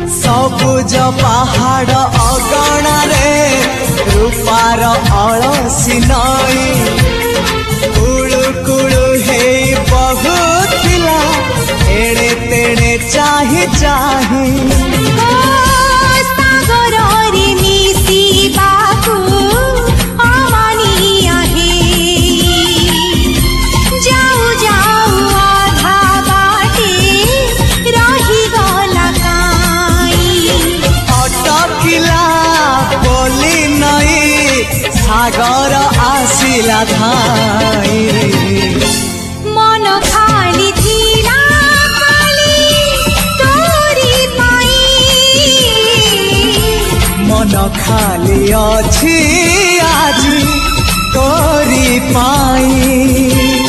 सबुज पहाड़ अगणा रे रूपार अलसी नई कुळु कुळु हे बहुथिला एड़े तेड़े चाही चाही सागर आसिला धाई मन खाली थिला खाली तोरी पाई मन खाली अछि आज तोरी पाई।